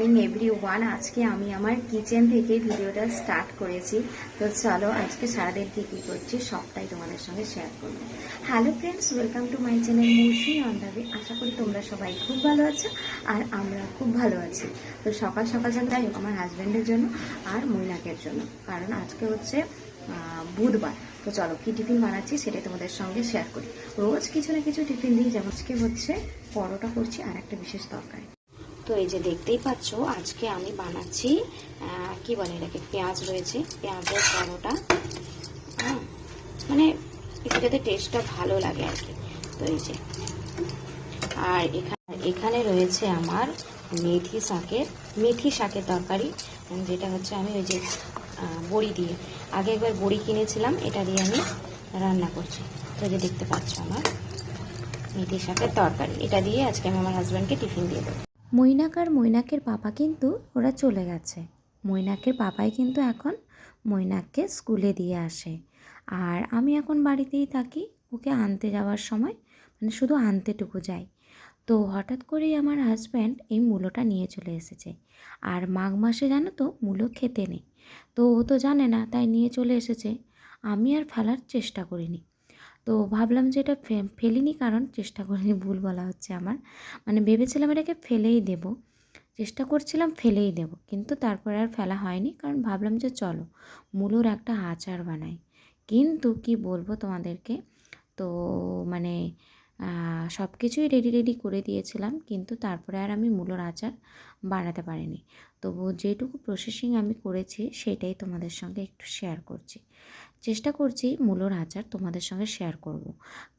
Morning everyone. আজকে আমি আমার কিচেন থেকে ভিডিওটা স্টার্ট করেছি। তো চলো আজকে সারাদিন কী কী করছি সবটাই তোমাদের সঙ্গে শেয়ার করবো। Hello friends, welcome to my channel Mousumi অন্ডাবে। আশা করি তোমরা সবাই খুব ভালো আছো আর আমরা খুব ভালো আছি। তো সকাল সকাল যাই হোক আমার হাজব্যান্ডের জন্য আর মৈনাকের জন্য, কারণ আজকে হচ্ছে বুধবার। তো চলো কি টিফিন বানাচ্ছি সেটাই তোমাদের সঙ্গে শেয়ার করি। রোজ কিছু না কিছু টিফিন দিই, যেমন আজকে হচ্ছে পরোটা করছি আর একটা বিশেষ তরকারি। তো এই যে দেখতেই পাচ্ছ আজকে আমি বানাচ্ছি কি বলে এটাকে, পেঁয়াজ রয়েছে, পেঁয়াজের পরোটা। মানে একটু যাতে টেস্টটা ভালো লাগে আর কি। তো এই যে, আর এখানে রয়েছে আমার মেথি শাকের তরকারি, যেটা হচ্ছে আমি ওই যে বড়ি দিয়ে, আগে একবার বড়ি কিনেছিলাম, এটা দিয়ে আমি রান্না করছি। তো এই যে দেখতে পাচ্ছ আমার মেথি শাকের তরকারি, এটা দিয়ে আজকে আমি আমার হাজব্যান্ডকে টিফিন দিয়ে দেবো। মৈনাক আর মৈনাকের পাপা কিন্তু ওরা চলে গেছে। মৈনাকের পাপাই কিন্তু এখন মৈনাককে স্কুলে দিয়ে আসে, আর আমি এখন বাড়িতেই থাকি। ওকে আনতে যাওয়ার সময় মানে শুধু আনতেটুকু যাই। তো হঠাৎ করেই আমার হাজব্যান্ড এই মূলোটা নিয়ে চলে এসেছে। আর মাঘ মাসে জানো তো মূলো খেতে নেই, তো ও তো জানে না, তাই নিয়ে চলে এসেছে। আমি আর ফেলার চেষ্টা করিনি। তো ভাবলাম যে এটা ফেলিনি, কারণ চেষ্টা করিনি ভুল বলা হচ্ছে আমার, মানে ভেবেছিলাম এটাকে ফেলেই দেব, চেষ্টা করছিলাম ফেলেই দেব, কিন্তু তারপরে আর ফেলা হয়নি, কারণ ভাবলাম যে চলো মূলোর একটা আচার বানাই। কিন্তু কি বলবো তোমাদেরকে, তো মানে সব কিছুই রেডি করে দিয়েছিলাম, কিন্তু তারপরে আর আমি মূলোর আচার বানাতে পারিনি। তবু যেটুকু প্রসেসিং আমি করেছি সেটাই তোমাদের সঙ্গে একটু শেয়ার করছি। চেষ্টা করছি মূলোর আচার তোমাদের সঙ্গে শেয়ার করব।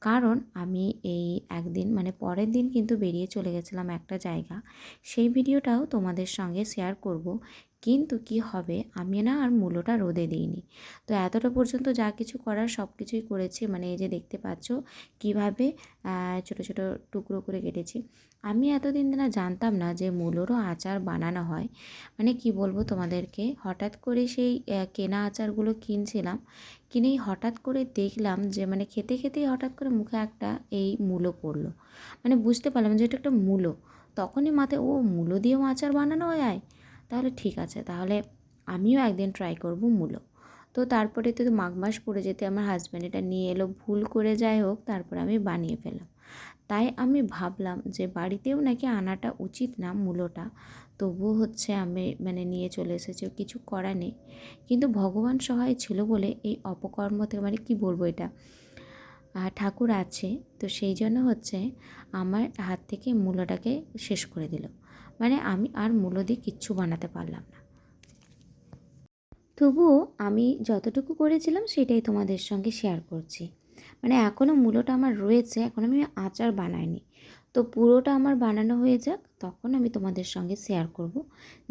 কারণ আমি এই একদিন মানে পরের দিন কিন্তু বেরিয়ে চলে গেছিলাম একটা জায়গা, সেই ভিডিওটাও তোমাদের সঙ্গে শেয়ার করব। কিন্তু কি হবে, আমি না আর মূলোটা রোদে দিইনি। তো এতটা পর্যন্ত যা কিছু করার সব কিছুই করেছি। মানে এই যে দেখতে পাচ্ছ কীভাবে ছোটো ছোটো টুকরো করে কেটেছি। আমি এতদিন না জানতাম না যে মূলোরও আচার বানানো হয়। মানে কি বলবো তোমাদেরকে, হঠাৎ করে সেই কেনা আচারগুলো কিনছিলাম, কিনেই হঠাৎ করে দেখলাম যে মানে খেতে খেতেই হঠাৎ করে মুখে একটা এই মূলো পড়লো। মানে বুঝতে পারলাম যে এটা একটা মূলো। তখনই মাথায় ও মূলো দিয়েও আচার বানানো যায়, তাহলে ঠিক আছে, তাহলে আমিও একদিন ট্রাই করব মূলো। তো তারপরে তো মাঘ মাস পড়ে যেতে আমার হাজব্যান্ড এটা নিয়ে এলো, ভুল করে যাই হোক তারপরে আমি বানিয়ে ফেললাম। তাই আমি ভাবলাম যে বাড়িতেও নাকি আনাটা উচিত না মূলোটা, তবুও হচ্ছে আমি মানে নিয়ে চলে এসেছি, কিছু করা নেই। কিন্তু ভগবান সহায় ছিল বলে এই অপকর্ম থেকে, মানে কি বলবো, এটা ঠাকুর আছে, তো সেই জন্য হচ্ছে আমার হাত থেকে মূলোটাকে শেষ করে দিল। মানে আমি আর মূলো দিয়ে কিচ্ছু বানাতে পারলাম না। তবুও আমি যতটুকু করেছিলাম সেটাই তোমাদের সঙ্গে শেয়ার করছি। মানে এখনও মূলোটা আমার রয়েছে, এখন আমি আচার বানাইনি। তো পুরোটা আমার বানানো হয়ে যাক, তখন আমি তোমাদের সঙ্গে শেয়ার করব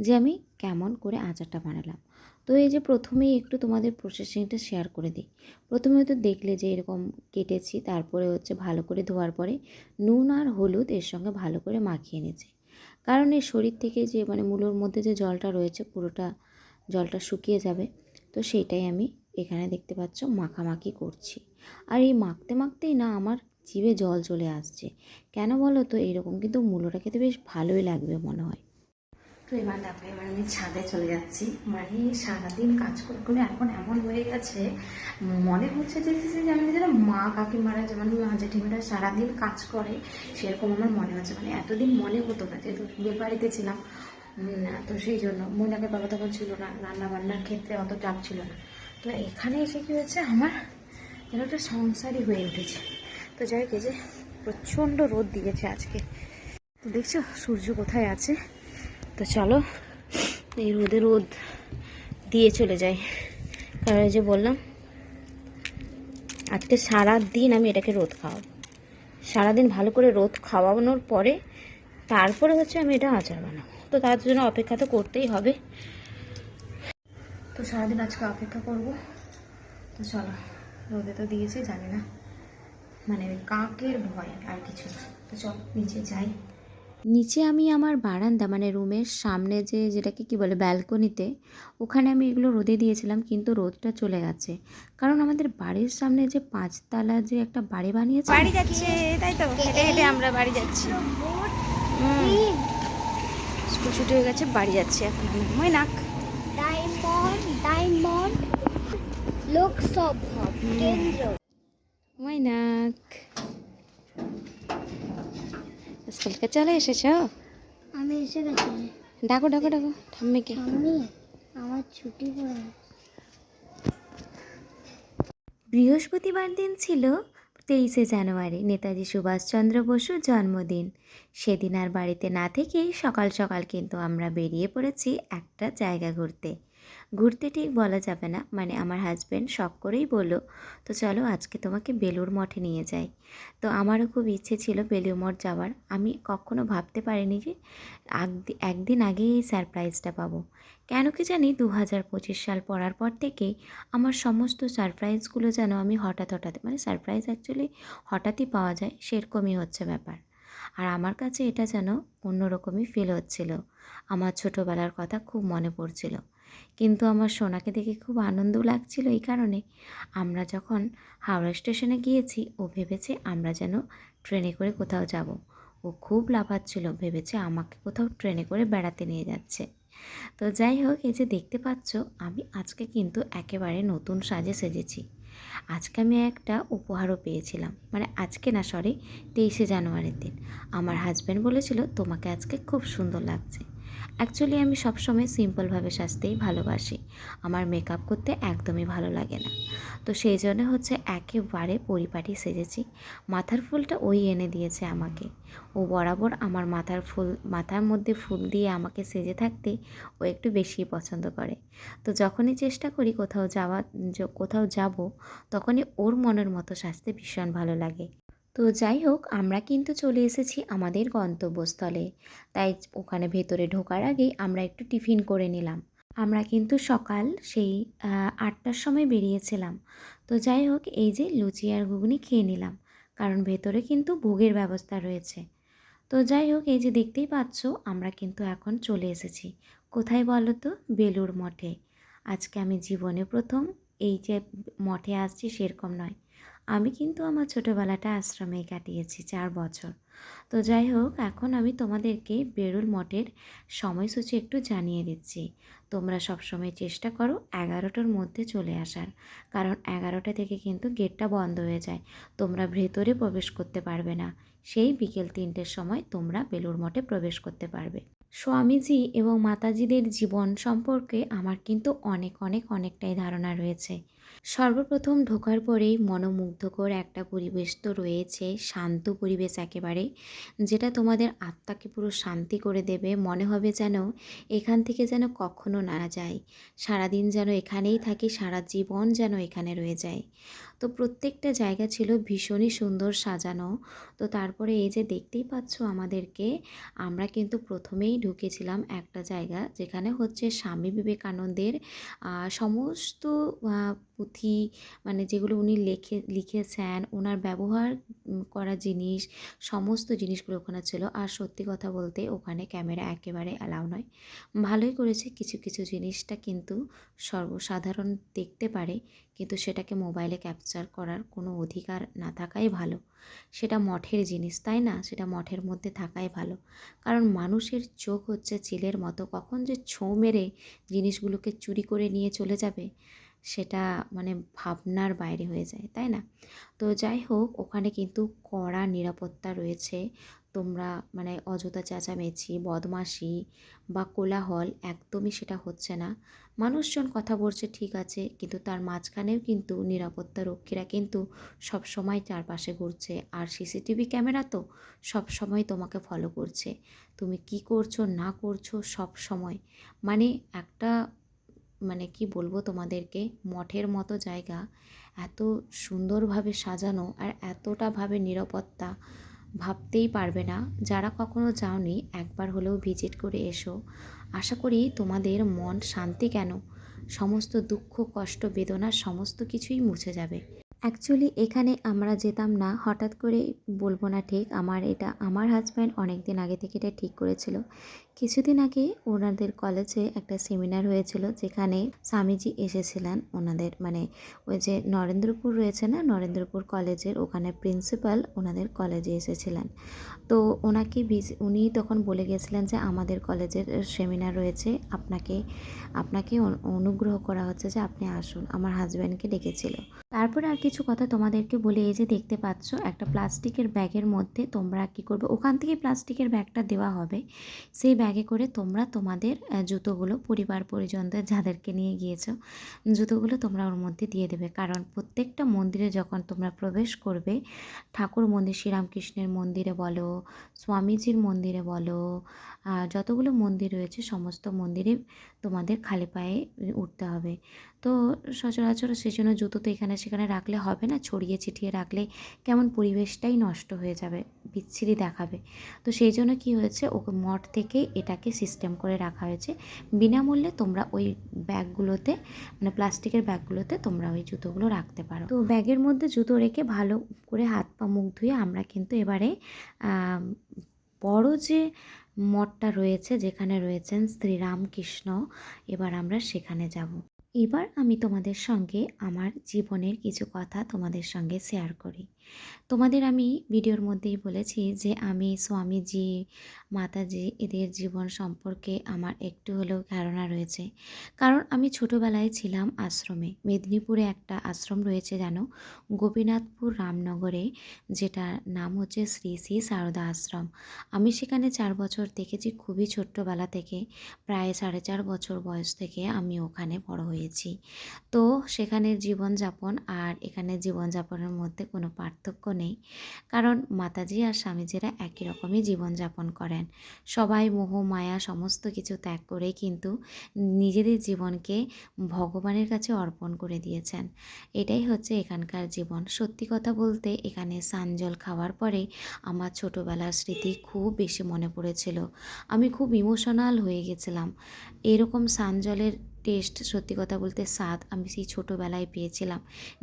যে আমি কেমন করে আচারটা বানালাম। তো এই যে প্রথমেই একটু তোমাদের প্রসেসিংটা শেয়ার করে দিই। প্রথমে তো দেখলে যে এরকম কেটেছি, তারপরে হচ্ছে ভালো করে ধোয়ার পরে নুন আর হলুদ এর সঙ্গে ভালো করে মাখিয়ে নিয়েছি। কারণ এর শরীর থেকে যে মানে মূলোর মধ্যে যে জলটা রয়েছে পুরোটা জলটা শুকিয়ে যাবে। তো সেইটাই আমি এখানে দেখতে পাচ্ছ মাখামাখি করছি। আর এই মাখতে মাখতেই না আমার জিভে জল চলে আসছে। কেন বলো তো, এরকম কিন্তু মূলোটা খেতে বেশ ভালোই লাগবে মনে হয়। তো এবার দেখো, এবার আমি ছাদে চলে যাচ্ছি। মানে সারাদিন কাজ করে করে এখন এমন হয়ে গেছে, মনে হচ্ছে যে আমি যেন মা কাকিমারা যেমন মা জেঠিমারা সারাদিন কাজ করে সেরকম আমার মনে হচ্ছে। মানে এতদিন মনে হতো না, যেহেতু বিয়ে বাড়িতে ছিলাম, তো সেই জন্য মহিলাদের বাবা তখন ছিল না, রান্না বান্নার ক্ষেত্রে অত চাপ ছিল না। তো এখানে এসে কী হয়েছে, আমার যেন একটা সংসারই হয়ে উঠেছে। তো যাই হোক, যে প্রচণ্ড রোদ দিয়েছে আজকে, তো দেখছো সূর্য কোথায় আছে। তো চলো এই রোদ দিয়ে চলে যাই, কারণ এই যে বললাম আজকে সারাদিন আমি এটাকে রোদ খাওয়াবো। সারাদিন ভালো করে রোদ খাওয়ানোর পরে তারপরে হচ্ছে আমি এটা আচার বানাবো। তো তার জন্য অপেক্ষা তো করতেই হবে। তো সারাদিন আজকে অপেক্ষা করব। তো চলো, রোদে তো দিয়েছে, জানি না মানে কাকের ভয় আর কিছু না। তো চল নিচে যাই। নিচে আমি আমার বারান্দা মানে রুমের সামনে যেটাকে কি বলে ব্যালকনিতে, ওখানে আমি এগুলো রোদে দিয়েছিলাম, কিন্তু রোদটা চলে গেছে। কারণ আমাদের বাড়ির সামনে যে 5 তলা যে একটা বাড়ি বানিয়েছে, বাড়ি যাচ্ছে তাই তো, হেঁটে হেঁটে আমরা বাড়ি যাচ্ছি। স্কুল ছুটি হয়ে গেছে, বাড়ি যাচ্ছি এখন আমি। ময়নাক ডায়মন্ড লোকসভা কেন্দ্র। ময়নাক স্কুল থেকে চলে এসেছো? আমি এসে গেছি। ডাকো ডাকো ডাকো ঠাম্মিকে। আমি আমার ছুটি পড়ে। বৃহস্পতিবার দিন ছিল 23শে জানুয়ারি, নেতাজি সুভাষচন্দ্র বসুর জন্মদিন। সেদিন আর বাড়িতে না থেকেই সকাল সকাল কিন্তু আমরা বেরিয়ে পড়েছি একটা জায়গা ঘুরতে। ঘুরতে ঠিক বলা যাবে না, মানে আমার হাজব্যান্ড শখ করেই বলল, তো চলো আজকে তোমাকে বেলুড় মঠে নিয়ে যাই। তো আমারও খুব ইচ্ছে ছিল বেলুড় মঠ যাওয়ার। আমি কখনো ভাবতে পারিনি যে একদিন আগেই এই সারপ্রাইজটা পাবো। কেন কি জানি 2025 সাল পড়ার পর থেকেই আমার সমস্ত সারপ্রাইজগুলো যেন আমি হঠাৎ মানে সারপ্রাইজ অ্যাকচুয়ালি হঠাৎই পাওয়া যায়, সেরকমই হচ্ছে ব্যাপার। আর আমার কাছে এটা যেন অন্যরকমই ফিল হচ্ছিল। আমার ছোটোবেলার কথা খুব মনে পড়ছিল। কিন্তু আমার সোনাকে দেখে খুব আনন্দও লাগছিল এই কারণে, আমরা যখন হাওড়া স্টেশনে গিয়েছি ও ভেবেছে আমরা যেন ট্রেনে করে কোথাও যাব। ও খুব লাফাচ্ছিল, ভেবেছে আমাকে কোথাও ট্রেনে করে বেড়াতে নিয়ে যাচ্ছে। তো যাই হোক, এই যে দেখতে পাচ্ছ আমি আজকে কিন্তু একেবারে নতুন সাজে সেজেছি। আজকে আমি একটা উপহারও পেয়েছিলাম, মানে আজকে না, সরি, 23শে জানুয়ারির দিন। আমার হাজব্যান্ড বলেছিল তোমাকে আজকে খুব সুন্দর লাগছে। অ্যাকচুয়ালি আমি সবসময় সিম্পলভাবে সাজতেই ভালোবাসি, আমার মেকআপ করতে একদমই ভালো লাগে না। তো সেই জন্য হচ্ছে একেবারে পরিপাটি সেজেছি। মাথার ফুলটা ওই এনে দিয়েছে আমাকে। ও বরাবর আমার মাথার মধ্যে ফুল দিয়ে আমাকে সেজে থাকতে ও একটু বেশিই পছন্দ করে। তো যখনই চেষ্টা করি কোথাও যাব তখনই ওর মনের মতো সাজতে ভীষণ ভালো লাগে। তো যাই হোক, আমরা কিন্তু চলে এসেছি আমাদের গন্তব্যস্থলে। তাই ওখানে ভেতরে ঢোকার আগেই আমরা একটু টিফিন করে নিলাম। আমরা কিন্তু সকাল সেই 8টার সময় বেরিয়েছিলাম। তো যাই হোক, এই যে লুচি আর ঘুগনি খেয়ে নিলাম, কারণ ভেতরে কিন্তু ভোগের ব্যবস্থা রয়েছে। তো যাই হোক, এই যে দেখতেই পাচ্ছ আমরা কিন্তু এখন চলে এসেছি কোথায় বলো তো? বেলুড় মঠে। আজকে আমি জীবনে প্রথম এই যে মঠে আসছি সেরকম নয়, আমি কিন্তু আমার ছোটোবেলাটা আশ্রমেই কাটিয়েছি 4 বছর। তো যাই হোক, এখন আমি তোমাদেরকে বেলুড় মঠের সময়সূচি একটু জানিয়ে দিচ্ছি। তোমরা সবসময় চেষ্টা করো 11টার মধ্যে চলে আসার, কারণ 11টা থেকে কিন্তু গেটটা বন্ধ হয়ে যায়, তোমরা ভেতরে প্রবেশ করতে পারবে না। সেই বিকেল 3টের সময় তোমরা বেলুড় মঠে প্রবেশ করতে পারবে। স্বামীজি এবং মাতাজিদের জীবন সম্পর্কে আমার কিন্তু অনেকটাই ধারণা রয়েছে। সর্বপ্রথম ঢোকার পরেই মনোমুগ্ধকর একটা পরিবেশ তো রয়েছে, শান্ত পরিবেশ একেবারে, যেটা তোমাদের আত্মাকে পুরো শান্তি করে দেবে। মনে হবে যেন এখান থেকে যেন কখনো না যাই, সারাদিন যেন এখানেই থাকি, সারা জীবন যেন এখানে রয়ে যায়। তো প্রত্যেকটা জায়গা ছিল ভীষণই সুন্দর সাজানো। তো তারপরে এই যে দেখতেই পাচ্ছ আমাদেরকে, আমরা কিন্তু প্রথমেই ঢুকেছিলাম একটা জায়গা যেখানে হচ্ছে স্বামী বিবেকানন্দের সমস্ত পুঁথি, মানে যেগুলো উনি লিখেছেন, ওনার ব্যবহার করা জিনিস, সমস্ত জিনিসগুলো ওখানে ছিল। আর সত্যি কথা বলতে ওখানে ক্যামেরা একেবারে অ্যালাউ নয়। ভালোই করেছে, কিছু কিছু জিনিসটা কিন্তু সর্বসাধারণ দেখতে পারে, কিন্তু সেটাকে মোবাইলে ক্যাপচার করার কোনো অধিকার না থাকাই ভালো। সেটা মঠের জিনিস, তাই না? সেটা মঠের মধ্যে থাকাই ভালো, কারণ মানুষের চোখ হচ্ছে চিলের মতো, কখন যে ছোঁ মেরে জিনিসগুলোকে চুরি করে নিয়ে চলে যাবে সেটা মানে ভাবনার বাইরে হয়ে যায়, তাই না? তো যাই হোক, ওখানে কিন্তু কড়া নিরাপত্তা রয়েছে। তোমরা মানে অযথা চেঁচামেচি, বদমাশি বা কোলাহল একদমই সেটা হচ্ছে না। মানুষজন কথা বলছে ঠিক আছে, কিন্তু তার মাঝখানেও কিন্তু নিরাপত্তা রক্ষীরা কিন্তু সব সময় চারপাশে ঘুরছে। আর সিসিটিভি ক্যামেরা তো সব সময় তোমাকে ফলো করছে, তুমি কি করছো না করছো সব সময়। মানে একটা, মানে কি বলবো তোমাদেরকে, মঠের মতো জায়গা এত সুন্দরভাবে সাজানো আর এতটাভাবে নিরাপত্তা ভাবতেই পারবে না। যারা কখনো যাওনি একবার হলেও ভিজিট করে এসো, আশা করি তোমাদের মন শান্তি কেন, সমস্ত দুঃখ কষ্ট বেদনা সমস্ত কিছুই মুছে যাবে। অ্যাকচুয়ালি এখানে আমরা যেতাম না হঠাৎ করে, বলবো না ঠিক, আমার হাজব্যান্ড অনেক দিন আগে থেকে এটা ঠিক করেছিল। কিছুদিন আগে ওনাদের কলেজে একটা সেমিনার হয়েছিল, যেখানে স্বামীজি এসেছিলেন। ওনাদের মানে ওই যে নরেন্দ্রপুর রয়েছে না, নরেন্দ্রপুর কলেজের ওখানে প্রিন্সিপাল ওনাদের কলেজে এসেছিলেন। তো উনি তখন বলে গেছিলেন যে আমাদের কলেজের সেমিনার রয়েছে, আপনাকে আপনাকে অনুগ্রহ করা হচ্ছে যে আপনি আসুন। আমার হাজব্যান্ডকে ডেকেছিল। তারপরে আর কিছু কথা তোমাদেরকে বলে, এই যে দেখতে পাচ্ছ একটা প্লাস্টিকের ব্যাগের মধ্যে তোমরা কি করবে, ওখান থেকে প্লাস্টিকের ব্যাগটা দেওয়া হবে, সেই ব্যাগে করে তোমরা তোমাদের জুতোগুলো, পরিবার পরিজনদের যাদেরকে নিয়ে গিয়েছো, জুতোগুলো তোমরা ওর মধ্যে দিয়ে দেবে। কারণ প্রত্যেকটা মন্দিরে যখন তোমরা প্রবেশ করবে, ঠাকুর মন্দির, শ্রীরামকৃষ্ণের মন্দিরে বলো, স্বামীজির মন্দিরে বলো, যতগুলো মন্দির রয়েছে সমস্ত মন্দিরে তোমাদের খালি পায়ে উঠতে হবে। তো সচরাচর সেজন্য জুতো তো এখানে সেখানে রাখলে হবে না, ছড়িয়ে ছিটিয়ে রাখলে কেমন পরিবেশটাই নষ্ট হয়ে যাবে, বিচ্ছিরি দেখাবে। তো সেই জন্য কী হয়েছে, ওকে মঠ থেকে এটাকে সিস্টেম করে রাখা হয়েছে, বিনামূল্যে তোমরা ওই ব্যাগগুলোতে, মানে প্লাস্টিকের ব্যাগগুলোতে তোমরা ওই জুতোগুলো রাখতে পারো। তো ব্যাগের মধ্যে জুতো রেখে ভালো করে হাত পা মুখ ধুয়ে আমরা কিন্তু এবারে বড় যে মঠটা রয়েছে, যেখানে রয়েছেন শ্রীরামকৃষ্ণ, এবার আমরা সেখানে যাব। এবার আমি তোমাদের সঙ্গে আমার জীবনের কিছু কথা তোমাদের সঙ্গে শেয়ার করি। তোমাদের আমি ভিডিওর মধ্যেই বলেছি যে আমি স্বামীজি, মাতাজি এদের জীবন সম্পর্কে আমার একটু হলেও ধারণা রয়েছে। কারণ আমি ছোটোবেলায় ছিলাম আশ্রমে। মেদিনীপুরে একটা আশ্রম রয়েছে জানো, গোপীনাথপুর রামনগরে, যেটার নাম হচ্ছে শ্রী শ্রী সারদা আশ্রম। আমি সেখানে 4 বছর দেখেছি, খুবই ছোট্টবেলা থেকে, প্রায় 4.5 বছর বয়স থেকে আমি ওখানে বড় হয়েছি। তো সেখানের জীবনযাপন আর এখানের জীবনযাপনের মধ্যে কোনো পার্থক্য নেই। কারণ মাতাজি আর স্বামীজিরা একই রকমই জীবনযাপন করেন। সবাই মোহ মায়া সমস্ত কিছু ত্যাগ করে কিন্তু নিজেদের জীবনকে ভগবানের কাছে অর্পণ করে দিয়েছেন। এটাই হচ্ছে এখানকার জীবন। সত্যি কথা বলতে এখানে সানজল খাওয়ার পরে আমার ছোটোবেলার স্মৃতি খুব বেশি মনে পড়েছিল। আমি খুব ইমোশনাল হয়ে গেছিলাম। এরকম সানজলের টেস্ট, সত্যি কথা বলতে স্বাদ আমি সেই ছোটোবেলায় পেয়েছিলাম।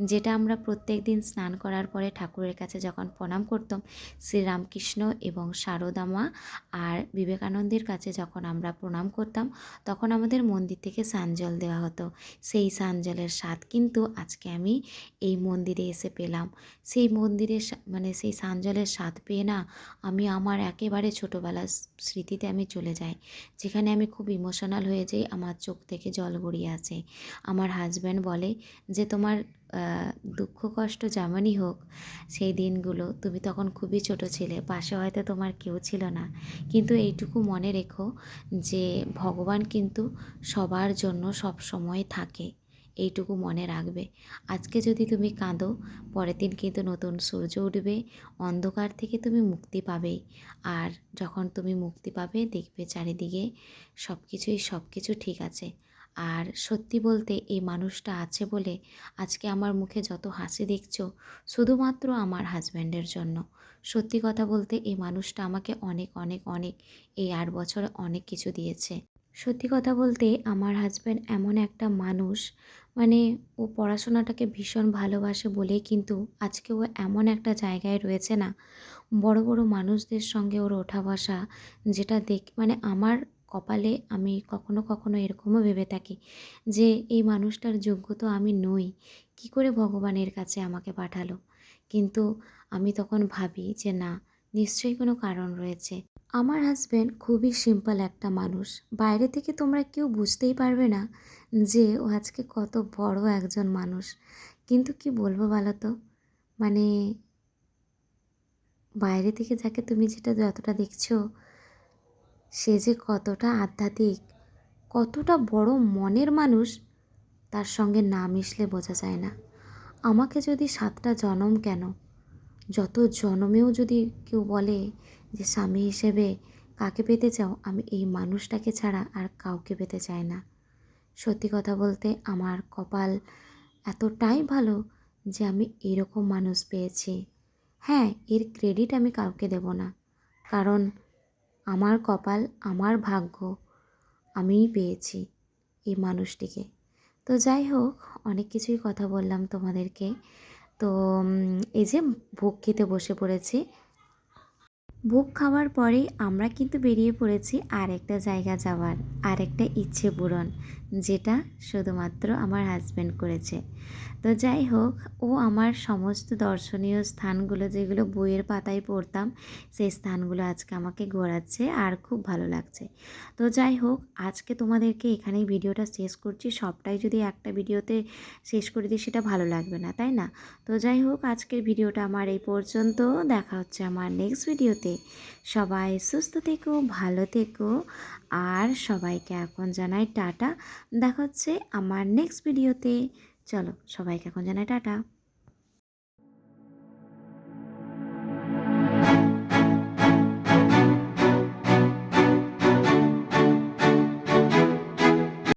যেটা আমরা প্রত্যেক দিন স্নান করার পরে ঠাকুরের কাছে যখন প্রণাম করতাম, শ্রীরামকৃষ্ণ এবং সারদা মা আর বিবেকানন্দের কাছে যখন আমরা প্রণাম করতাম, তখন আমাদের মন্দির থেকে সানজল দেওয়া হতো। সেই সানজলের স্বাদ কিন্তু আজকে আমি এই মন্দিরে এসে পেলাম। সেই মন্দিরের মানে সেই সানজলের স্বাদ পেয়ে না আমি আমার একেবারে ছোটোবেলার স্মৃতিতে আমি চলে যাই, যেখানে আমি খুব ইমোশনাল হয়ে যাই, আমার চোখ থেকে জল গড়িয়ে আসে। আমার হাজব্যান্ড বলে যে তোমার দুঃখ কষ্ট যেমনই হোক, সেই দিনগুলো তুমি তখন খুবই ছোট ছিলে, পাশে হয়তো তোমার কেউ ছিল না, কিন্তু এইটুকু মনে রেখো যে ভগবান কিন্তু সবার জন্য সব সময় থাকে, এইটুকু মনে রাখবে। আজকে যদি তুমি কাঁদো, পরের দিন কিন্তু নতুন সূর্য উঠবে, অন্ধকার থেকে তুমি মুক্তি পাবেই। আর যখন তুমি মুক্তি পাবে, দেখবে চারিদিকে সব কিছু ঠিক আছে। আর সত্যি বলতে এই মানুষটা আছে বলে আজকে আমার মুখে যত হাসি দেখছো, শুধুমাত্র আমার হাজব্যান্ডের জন্য। সত্যি কথা বলতে এই মানুষটা আমাকে অনেক অনেক অনেক এই 8 বছরে অনেক কিছু দিয়েছে। সত্যি কথা বলতে আমার হাজব্যান্ড এমন একটা মানুষ, মানে ও পড়াশোনাটাকে ভীষণ ভালোবাসে বলেই কিন্তু আজকে ও এমন একটা জায়গায় রয়েছে না, বড় বড় মানুষদের সঙ্গে ওর ওঠা বসা, যেটা মানে আমার কপালে আমি কখনো কখনো এরকমও ভেবে থাকি যে এই মানুষটার যোগ্য তো আমি নই, কী করে ভগবানের কাছে আমাকে পাঠালো। কিন্তু আমি তখন ভাবি যে না, নিশ্চয়ই কোনো কারণ রয়েছে। আমার হাজব্যান্ড খুবই সিম্পল একটা মানুষ, বাইরে থেকে তোমরা কেউ বুঝতেই পারবে না যে ও আজকে কত বড় একজন মানুষ। কিন্তু কি বলবো বলো তো, মানে বাইরে থেকে যাকে তুমি যতটা দেখছো, সে যে কতটা আধ্যাত্মিক, কতটা বড় মনের মানুষ, তার সঙ্গে না মিশলে বোঝা যায় না। আমাকে যদি 7টা জনম কেন, যত জনমেও যদি কেউ বলে যে স্বামী হিসেবে কাকে পেতে চাও, আমি এই মানুষটাকে ছাড়া আর কাউকে পেতে চাই না। সত্যি কথা বলতে আমার কপাল এতটাই ভালো যে আমি এরকম মানুষ পেয়েছি। হ্যাঁ, এর ক্রেডিট আমি কাউকে দেব না, কারণ আমার কপাল, আমার ভাগ্য, আমিই পেয়েছি এই মানুষটিকে। তো যাই হোক, অনেক কিছুই কথা বললাম তোমাদেরকে। তো এই যে ভোগ খেতে বসে পড়েছি। ভোগ খাওয়ার পরে আমরা কিন্তু বেরিয়ে পড়েছি আর একটা জায়গা যাওয়ার, আর একটা ইচ্ছে পূরণ, যেটা শুধুমাত্র আমার হাজব্যান্ড করেছে। তো যাই হোক, ও আমার সমস্ত দর্শনীয় স্থানগুলো যেগুলো বইয়ের পাতায় পড়তাম, সেই স্থানগুলো আজকে আমাকে ঘোরাচ্ছে আর খুব ভালো লাগছে। তো যাই হোক, আজকে তোমাদেরকে এখানেই ভিডিওটা শেষ করছি। সবটাই যদি একটা ভিডিওতে শেষ করে দিই সেটা ভালো লাগবে না, তাই না? তো যাই হোক, আজকের ভিডিওটা আমার এই পর্যন্ত। দেখা হচ্ছে আমার নেক্সট ভিডিওতে। সবাই সুস্থ থেকো, ভালো থেকো, আর সবাইকে এখন জানাই টাটা। দেখা হচ্ছে আমার নেক্সট ভিডিওতে। চলো, সবাইকে এখন জানাই টাটা।